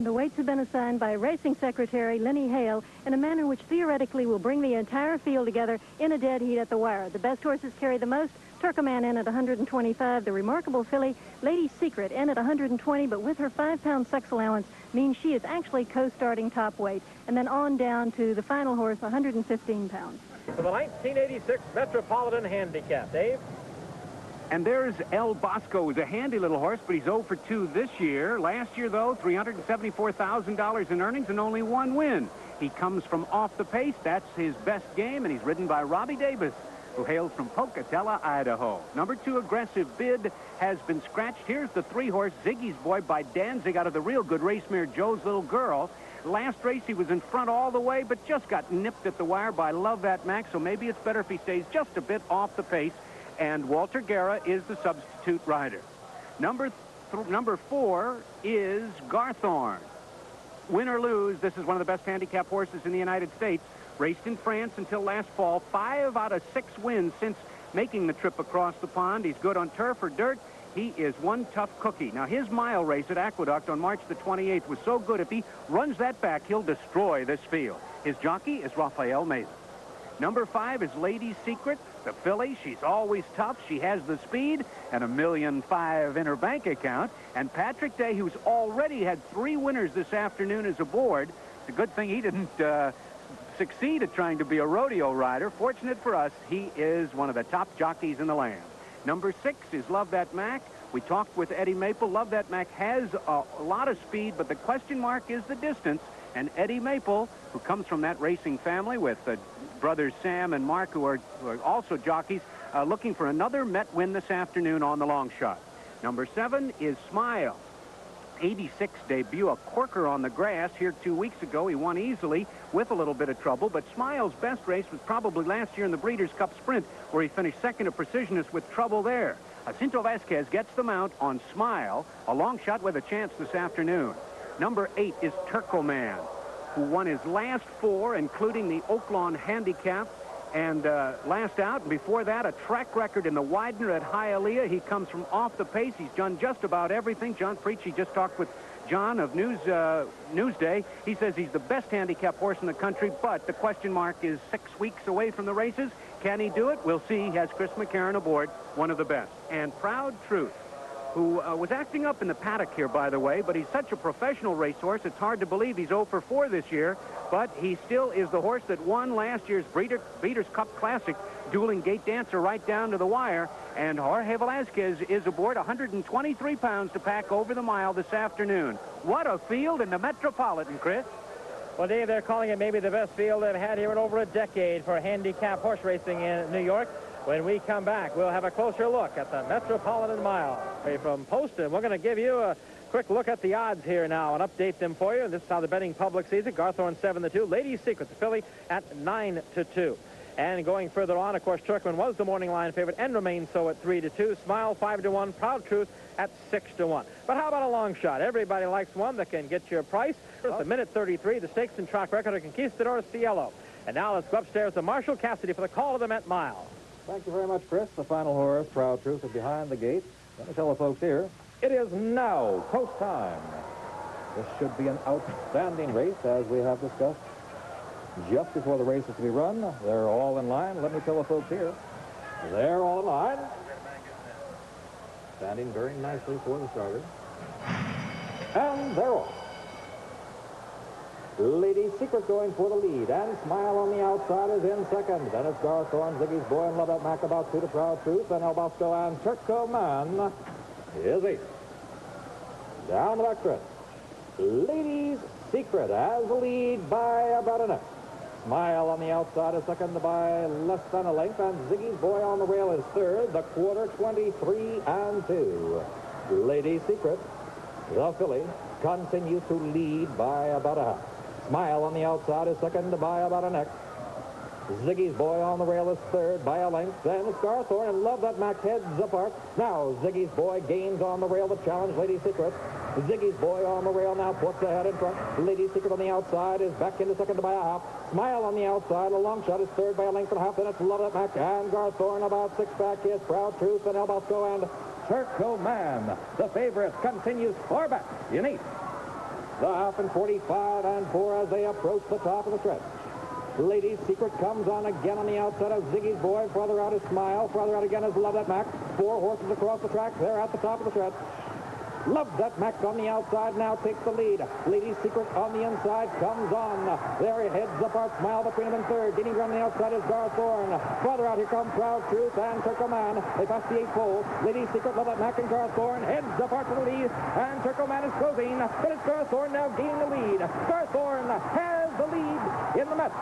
The weights have been assigned by Racing Secretary Lenny Hale in a manner which theoretically will bring the entire field together in a dead heat at the wire. The best horses carry the most. Turkoman in at 125. The remarkable filly, Lady Secret, in at 120, but with her 5-pound sex allowance means she is actually co-starting top weight. And then on down to the final horse, 115 pounds. For the 1986 Metropolitan Handicap, Dave? And there's El Bosco, who's a handy little horse, but he's 0 for 2 this year. Last year, though, $374,000 in earnings and only 1 win. He comes from off the pace. That's his best game, and he's ridden by Robbie Davis, who hails from Pocatello, Idaho. Number 2, Aggressive Bid, has been scratched. Here's the 3-horse, Ziggy's Boy by Danzig, out of the real good race mare, Joe's Little Girl. Last race, he was in front all the way, but just got nipped at the wire by Love That Mac, so maybe it's better if he stays just a bit off the pace. And Walter Guerra is the substitute rider. Number 4 is Garthorne. Win or lose, this is one of the best handicap horses in the United States. Raced in France until last fall. 5 out of 6 wins since making the trip across the pond. He's good on turf or dirt. He is one tough cookie. Now, his mile race at Aqueduct on March the 28th was so good, if he runs that back, he'll destroy this field. His jockey is Rafael Meza. Number 5 is Lady Secret, the filly. She's always tough. She has the speed and $1.5 million in her bank account. And Patrick Day, who's already had 3 winners this afternoon, is aboard. It's a good thing he didn't succeed at trying to be a rodeo rider. Fortunate for us, he is one of the top jockeys in the land. Number 6 is Love That Mac. We talked with Eddie Maple. Love That Mac has a lot of speed, but the question mark is the distance. And Eddie Maple, who comes from that racing family with brothers Sam and Mark, who are also jockeys, looking for another Met win this afternoon on the long shot. Number 7 is Smile. 86 debut, a corker on the grass here 2 weeks ago. He won easily with a little bit of trouble, but Smile's best race was probably last year in the Breeders' Cup Sprint, where he finished second to Precisionist with trouble there. Jacinto Vasquez gets the mount on Smile, a long shot with a chance this afternoon. Number 8 is Turkoman, who won his last 4, including the Oaklawn Handicap and last out. And before that, a track record in the Widener at Hialeah. He comes from off the pace. He's done just about everything. John Preachy just talked with John of Newsday. He says he's the best handicap horse in the country, but the question mark is 6 weeks away from the races. Can he do it? We'll see. He has Chris McCarron aboard, one of the best. And Proud Truth, who was acting up in the paddock here, by the way, but he's such a professional racehorse, it's hard to believe he's 0 for 4 this year, but he still is the horse that won last year's Breeders' Cup Classic, dueling Gate Dancer right down to the wire, and Jorge Velazquez is aboard, 123 pounds to pack over the mile this afternoon. What a field in the Metropolitan, Chris. Well, Dave, they're calling it maybe the best field they've had here in over a decade for handicap horse racing in New York. When we come back, we'll have a closer look at the Metropolitan Mile. From Poston, we're going to give you a quick look at the odds here now and update them for you. This is how the betting public sees it. Garthorne 7-2. Lady Secret, the filly, at 9-2. And going further on, of course, Turkman was the morning line favorite and remains so at 3-2. Smile 5-1. Proud Truth at 6-1. But how about a long shot? Everybody likes one that can get your price. First, a minute 33. The stakes and track record of Conquistador Cielo. And now let's go upstairs to Marshall Cassidy for the call of the Met Mile. Thank you very much, Chris. The final horse, Proud Truth, is behind the gate. Let me tell the folks here, it is now post time. This should be an outstanding race, as we have discussed. Just before the race is to be run, they're all in line. Let me tell the folks here, they're all in line. Standing very nicely for the starter. And they're off. Lady Secret going for the lead, and Smile on the outside is in second. Then it's Garthorne, Ziggy's Boy, and Love That Mac about 2 to Proud Truth, and El Bosco and Turkoman is 8. Down the backstretch, Lady Secret has the lead by about an inch. Smile on the outside is second by less than a length, and Ziggy's Boy on the rail is third. The quarter 23-2. Lady Secret, the filly, continues to lead by about a half. Smile on the outside is second by about a neck. Ziggy's Boy on the rail is third by a length. Then it's Garthorne and Love That Mac heads apart. Now Ziggy's Boy gains on the rail to challenge Lady Secret. Ziggy's Boy on the rail now puts ahead in front. Lady Secret on the outside is back into second by a half. Smile on the outside. A long shot is third by a length and a half. Then it's Love That Mac and Garthorne about 6 back is Proud Truth and El Bosco and Turkoman. The favorite continues far back in 8. The half in 45-4 as they approach the top of the stretch. Lady's Secret comes on again on the outside of Ziggy's Boy. Farther out is Smile. Farther out again is Love That Mac. 4 horses across the track. They're at the top of the stretch. Love That Mac on the outside now takes the lead. Lady's Secret on the inside comes on. There he heads apart. Smile between them in third. Gaining ground on the outside is Garthorne. Farther out here come Proud Truth and Turco Man. They pass the 8 pole. Lady's Secret, Love That Mac, and Garthorne heads apart to the lead. And Turco Man is closing. But it's Garthorne now gaining the lead. Garthorne has the lead in the Met.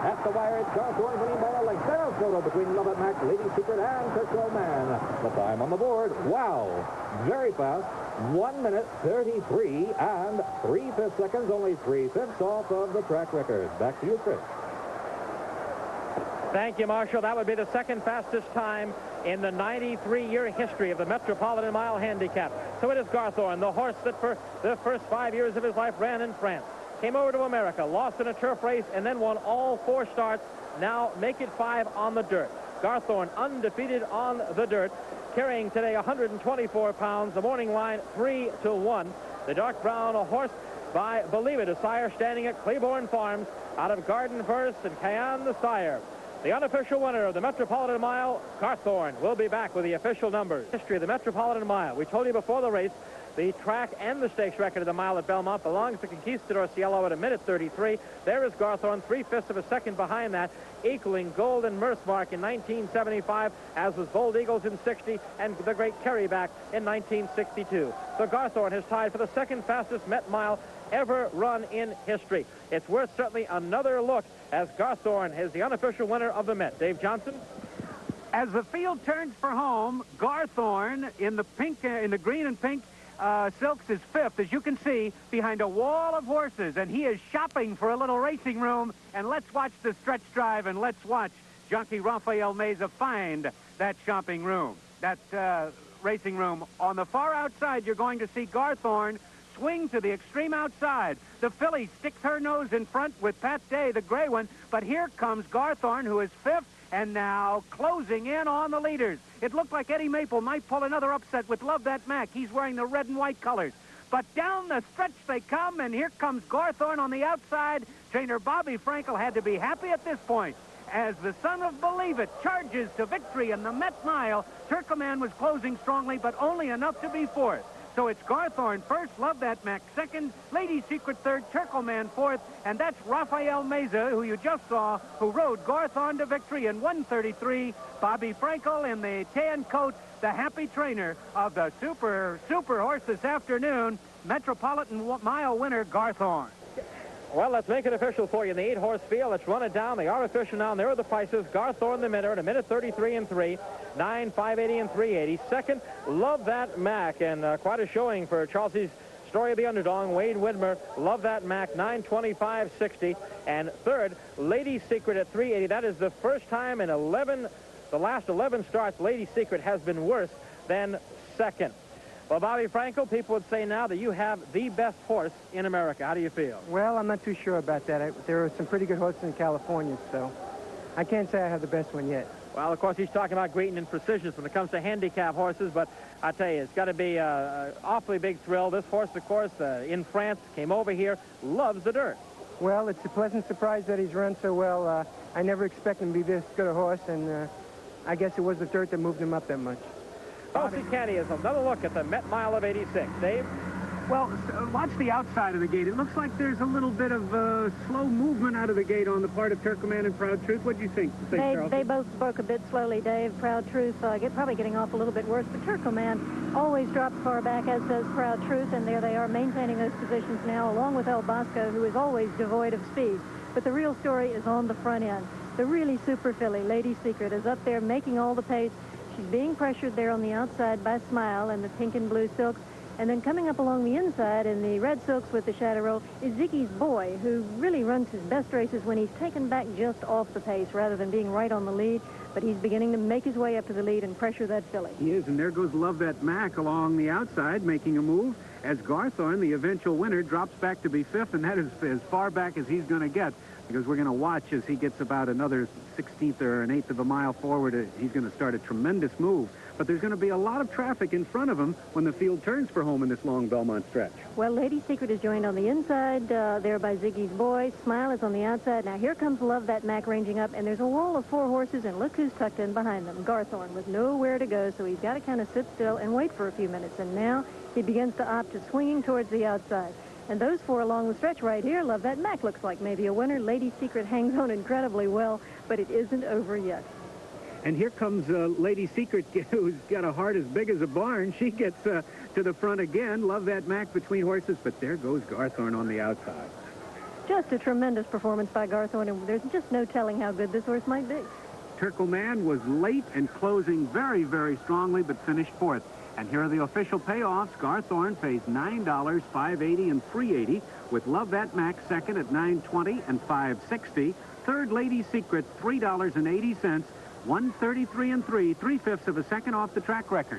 At the wire, it's Garthorne winning by a length. There's Soto between Love That Mac, Lady's Secret, and Turco Man. The time on the board. Wow. Very fast. 1 minute, 33 and 3/5 seconds, only 3/5 off of the track record. Back to you, Chris. Thank you, Marshall. That would be the second fastest time in the 93-year history of the Metropolitan Mile Handicap. So it is Garthorne, the horse that for the first 5 years of his life ran in France. Came over to America, lost in a turf race, and then won all 4 starts. Now make it 5 on the dirt. Garthorne undefeated on the dirt, carrying today 124 pounds. The morning line 3-1. The dark brown horse by Believe It, a sire standing at Claiborne Farms out of Garden First and Cayenne the sire. The unofficial winner of the Metropolitan Mile, Garthorne, will be back with the official numbers. History of the Metropolitan Mile. We told you before the race, the track and the stakes record of the mile at Belmont belongs to Conquistador Cielo at 1:33. There is Garthorne, 3/5 of a second behind that, equaling Golden Mirthmark in 1975, as was Bold Eagles in 60, and the Great Kerryback in 1962. So Garthorne has tied for the second fastest Met mile ever run in history. It's worth certainly another look, as Garthorne is the unofficial winner of the Met. Dave Johnson? As the field turns for home, Garthorne in the pink, in the green and pink, Silks is 5th, as you can see, behind a wall of horses, and he is shopping for a little racing room. And let's watch the stretch drive, and let's watch jockey Rafael Meza find that shopping room, that racing room. On the far outside, you're going to see Garthorne swing to the extreme outside. The filly sticks her nose in front with Pat Day, the gray one, but here comes Garthorne, who is 5th, and now closing in on the leaders. It looked like Eddie Maple might pull another upset with Love That Mac. He's wearing the red and white colors. But down the stretch they come, and here comes Garthorne on the outside. Trainer Bobby Frankel had to be happy at this point, as the son of Believe It charges to victory in the Met Mile. Turco Man was closing strongly, but only enough to be 4th. So it's Garthorne first, Love That Mac second, Lady's Secret third, Turco Man 4th, and that's Rafael Meza, who you just saw, who rode Garthorne to victory in 1:33. Bobby Frankel in the tan coat, the happy trainer of the super horse this afternoon, Metropolitan Mile winner Garthorne. Well, let's make it official for you in the 8-horse field. Let's run it down. They are official now, and there are the prices. Garthorne the minute at 1:33 and 3, 9, 580 and 380. Second, Love That Mac, and quite a showing for Chelsea's Story of the Underdog, Wade Widmer. Love That Mac, 925.60. And third, Lady's Secret at 380. That is the first time in the last 11 starts Lady's Secret has been worse than second. Well, Bobby Frankel, people would say now that you have the best horse in America. How do you feel? Well, I'm not too sure about that. There are some pretty good horses in California, so I can't say I have the best one yet. Well, of course, he's talking about greatness and precision when it comes to handicap horses, but I tell you, it's got to be an awfully big thrill. This horse, of course, in France, came over here, loves the dirt. Well, it's a pleasant surprise that he's run so well. I never expected him to be this good a horse, and I guess it was the dirt that moved him up that much. Chelsea Caddy is another look at the Met Mile of 86. Dave? Well, watch the outside of the gate. It looks like there's a little bit of slow movement out of the gate on the part of Turco Man and Proud Truth. What do you think? They both broke a bit slowly, Dave. Proud Truth probably getting off a little bit worse, but Turco Man always drops far back, as does Proud Truth, and there they are maintaining those positions now, along with El Bosco, who is always devoid of speed. But the real story is on the front end. The really super filly, Lady's Secret, is up there making all the pace. She's being pressured there on the outside by Smile and the pink and blue silks. And then coming up along the inside in the red silks with the shadow roll is Ziggy's Boy, who really runs his best races when he's taken back just off the pace rather than being right on the lead. But he's beginning to make his way up to the lead and pressure that filly. He is, and there goes Love That Mac along the outside, making a move. as Garthorne, the eventual winner, drops back to be fifth, and that is as far back as he's going to get, because we're going to watch as he gets about another 16th or an eighth of a mile forward. He's going to start a tremendous move. But there's going to be a lot of traffic in front of him when the field turns for home in this long Belmont stretch. Well, Lady Secret is joined on the inside there by Ziggy's Boy. Smile is on the outside. Now here comes Love That Mac ranging up, and there's a wall of 4 horses, and look who's tucked in behind them. Garthorne with nowhere to go, so he's got to kind of sit still and wait for a few minutes. And now he begins to opt to swinging towards the outside. And those 4 along the stretch right here, Love That Mac looks like maybe a winner. Lady Secret hangs on incredibly well, but it isn't over yet. And here comes Lady Secret, who's got a heart as big as a barn. She gets to the front again. Love That Mac between horses, but there goes Garthorne on the outside. Just a tremendous performance by Garthorne, and there's just no telling how good this horse might be. Turkle Man was late and closing very, very strongly, but finished fourth. And here are the official payoffs. Garthorne pays $9, $5.80, and $3.80, with Love That Mac second at $9.20 and $5.60. Third, Lady Secret, $3.80, 133 and 3/5 of a second off the track record.